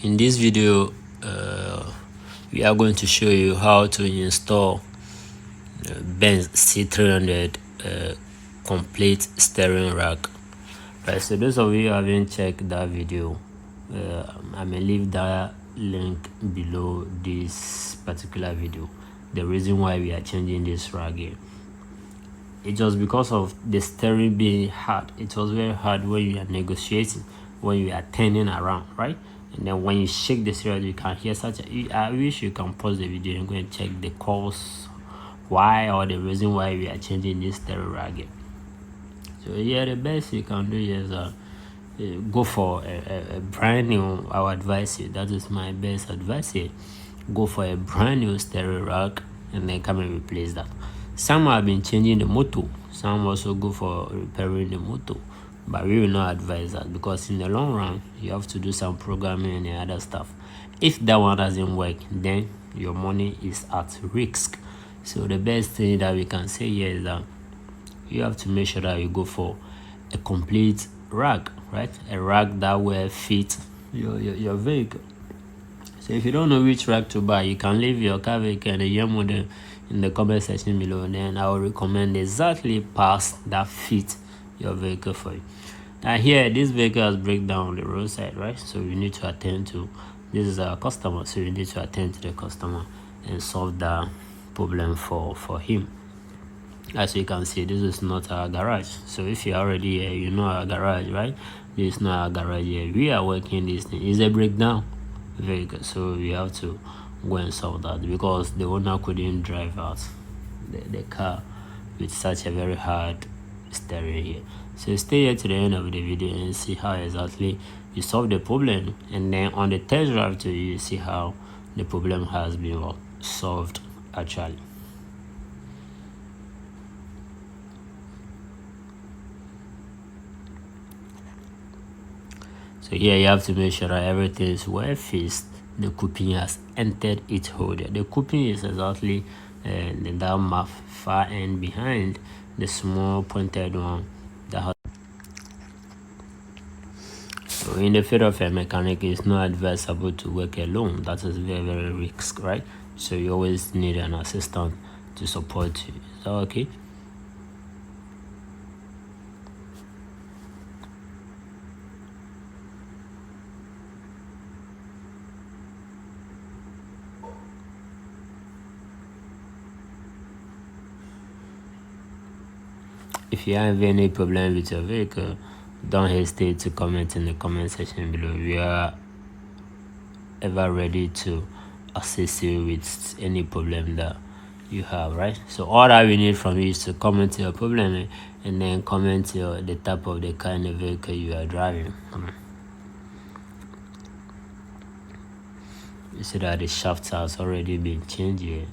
In this video we are going to show you how to install Benz C300 complete steering rack. Right, so those of you who haven't checked that video, I may leave that link below this particular video. The reason why we are changing this rack here, it was because of the steering being hard. It was very hard when you are negotiating, when you are turning around, right? And then when you shake the steering, you can hear such a... I wish you can pause the video and go and check the cause why, or the reason why we are changing this steering rack here. So yeah, the best you can do is go for a brand new. I would advise you, that is my best advice here, go for a brand new steering rack and then come and replace that. Some have been changing the motor, some also go for repairing the motor, but we will not advise that, because in the long run you have to do some programming and other stuff. If that one doesn't work, then your money is at risk. So the best thing that we can say here is that you have to make sure that you go for a complete rack, right? A rack that will fit your vehicle. So if you don't know which rack to buy, you can leave your car vehicle and the year model in the comment section below, and then I will recommend exactly parts that fit your vehicle for you. Now here, this vehicle has breakdown on the roadside, right? So we need to attend to, this is our customer, so we need to attend to the customer and solve that problem for him. As you can see, this is not our garage. So if you're already here, you know our garage, right? This is not our garage here. We are working this thing. It's a breakdown vehicle, so we have to go and solve that, because the owner couldn't drive out the car with such a very hard steering here. So stay here to the end of the video and see how exactly you solve the problem, and then on the test drive to you see how the problem has been solved actually. So here you have to make sure that everything is well fixed. The coupling has entered its holder. The coupling is exactly that map far end behind the small pointed one that has. So in the field of a mechanic, it's not advisable to work alone. That is very risky, right? So you always need an assistant to support you. Is that okay? If you have any problem with your vehicle, don't hesitate to comment in the comment section below. We are ever ready to assist you with any problem that you have, right? So all that we need from you is to comment your problem and then comment the type of the kind of vehicle you are driving. You see that the shaft has already been changed here.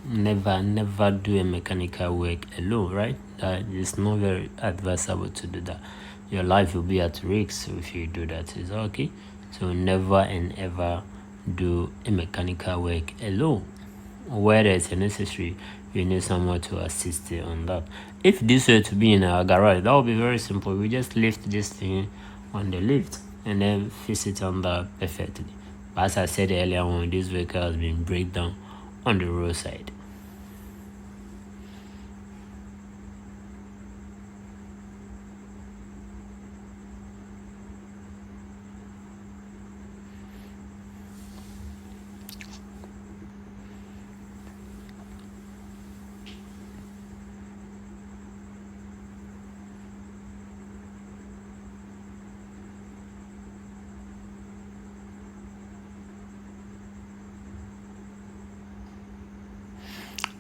Never do a mechanical work alone, right? That is not very advisable to do that. Your life will be at risk if you do that. Is that okay? So never and ever do a mechanical work alone. Where it's necessary, you need someone to assist you on that. If this were to be in our garage, that would be very simple. We just lift this thing on the lift and then fix it on that perfectly. But as I said earlier on, this vehicle has been breakdown on the roadside.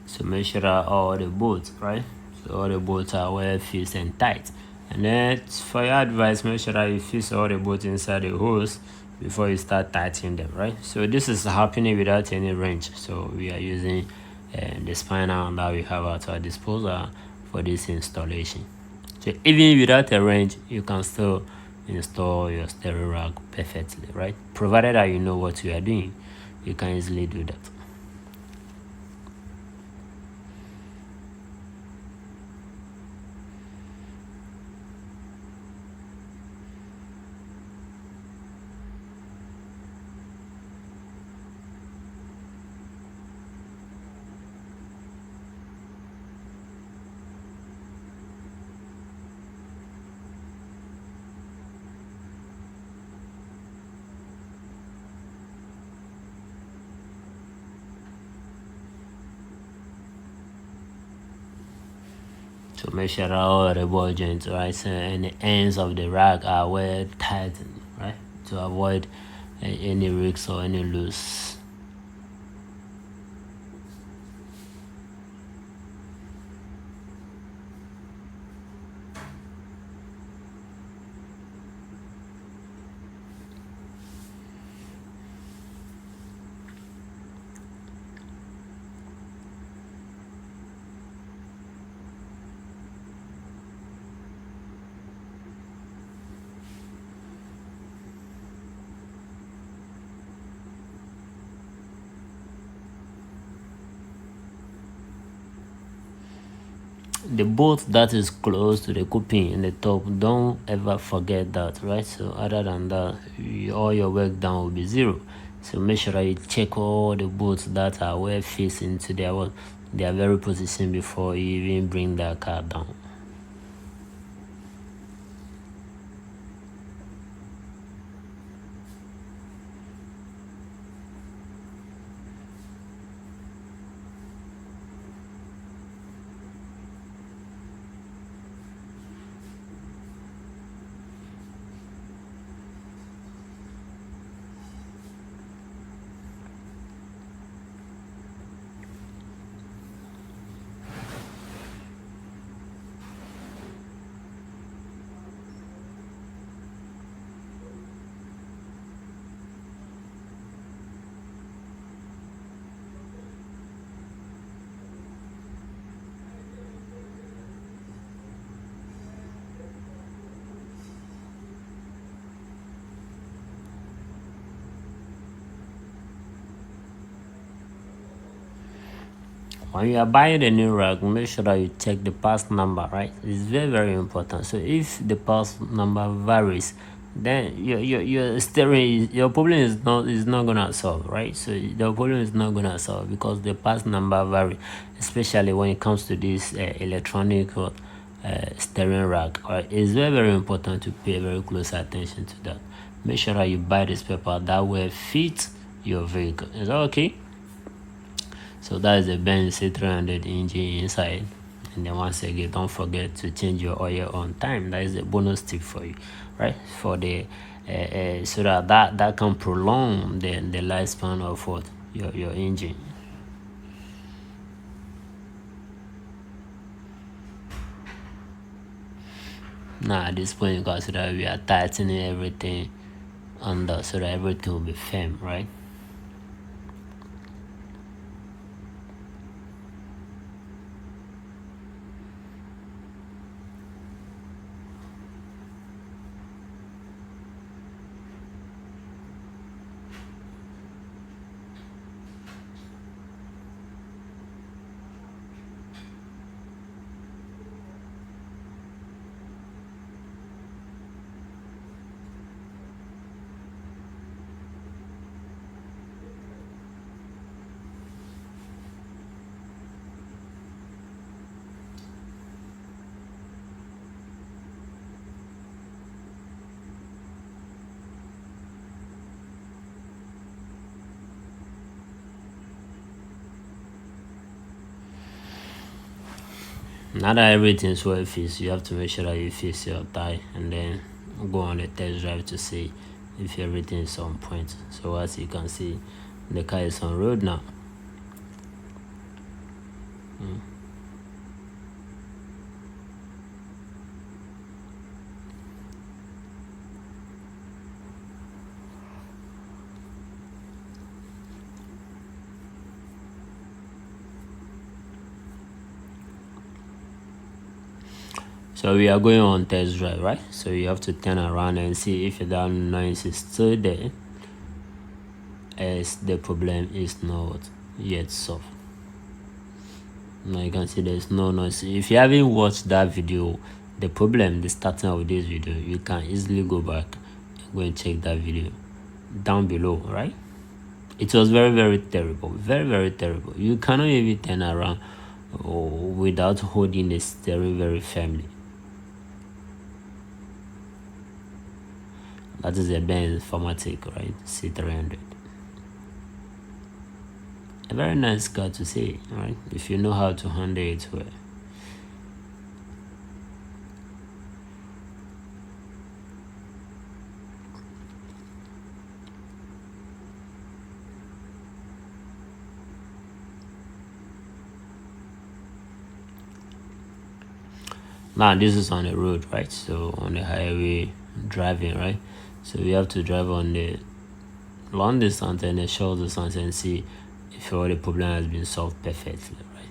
So make sure that all the bolts, right? So all the bolts are well fixed and tight. And then for your advice, make sure that you fix all the bolts inside the holes before you start tightening them, right? So this is happening without any wrench. So we are using the spinner that we have at our disposal for this installation. So even without a wrench, you can still install your steering rack perfectly, right? Provided that you know what you are doing. you can easily do that. So make sure that all the ball joints, right, and the ends of the rack are well tightened, right, to avoid any risks or any loose. The bolt that is close to the coupling in the top, don't ever forget that, right? So other than that, all your work done will be zero. So make sure that you check all the bolts that are well fixed into their very position before you even bring that car down. When you are buying a new rack, make sure that you check the pass number, right? It's very, very important. So if the pass number varies, then your steering, your problem is not gonna solve, right? So the problem is not gonna solve because the pass number vary, especially when it comes to this electronic steering rack. Right? It's very, very important to pay very close attention to that. Make sure that you buy this paper that will fit your vehicle. Is that okay? So that is the Benz C300 engine inside. And then once again, don't forget to change your oil on time. That is a bonus tip for you, right? For the so that can prolong the lifespan of what your engine. Now at this point, you consider we are tightening everything under so that everything will be firm, right? Now that everything's well fixed, you have to make sure that you fix your tie and then go on the test drive to see if everything is on point. So as you can see, the car is on road now. So we are going on test drive, right? So you have to turn around and see if that noise is still there. as the problem is not yet solved. Now you can see there's no noise. If you haven't watched that video, the starting of this video, you can easily go back and go and check that video down below, right? It was very, very terrible. Very, very terrible. You cannot even turn around without holding the steering very firmly. That is a Benz Formatic, right? C300. A very nice car to see, right? If you know how to handle it well. Now this is on the road, right? So on the highway driving, right? So we have to drive on the long distance and the short distance and see if all the problem has been solved perfectly, right?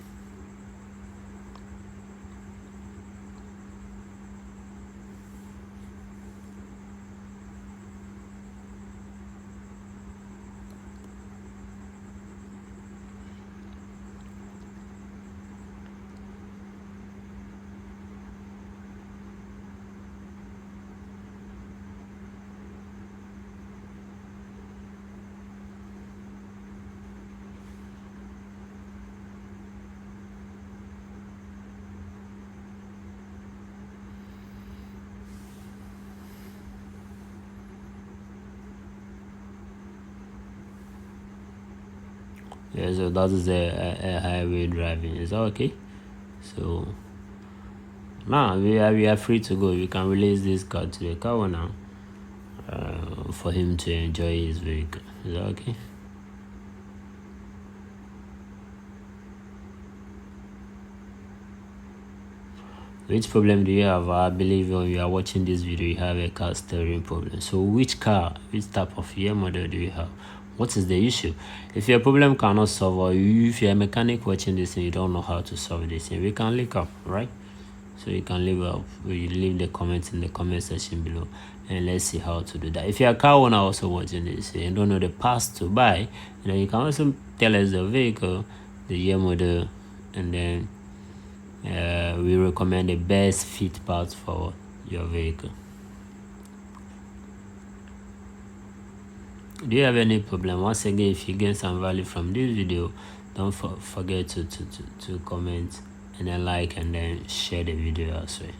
Yeah, so that is a highway driving. Is that okay? So now we are free to go. We can release this car to the car owner for him to enjoy his vehicle. Is that okay? Which problem do you have? I believe when you are watching this video, you have a car steering problem. So which type of year model do you have? What is the issue? If your problem cannot solve, or if you're a mechanic watching this and you don't know how to solve this, we can link up, right? So you can leave the comments in the comment section below, and let's see how to do that. If you're a car owner also watching this and don't know the parts to buy, you can also tell us the vehicle, the year model, and then we recommend the best fit parts for your vehicle. Do you have any problem? Once again, if you gain some value from this video, don't forget to comment and then like and then share the video as well.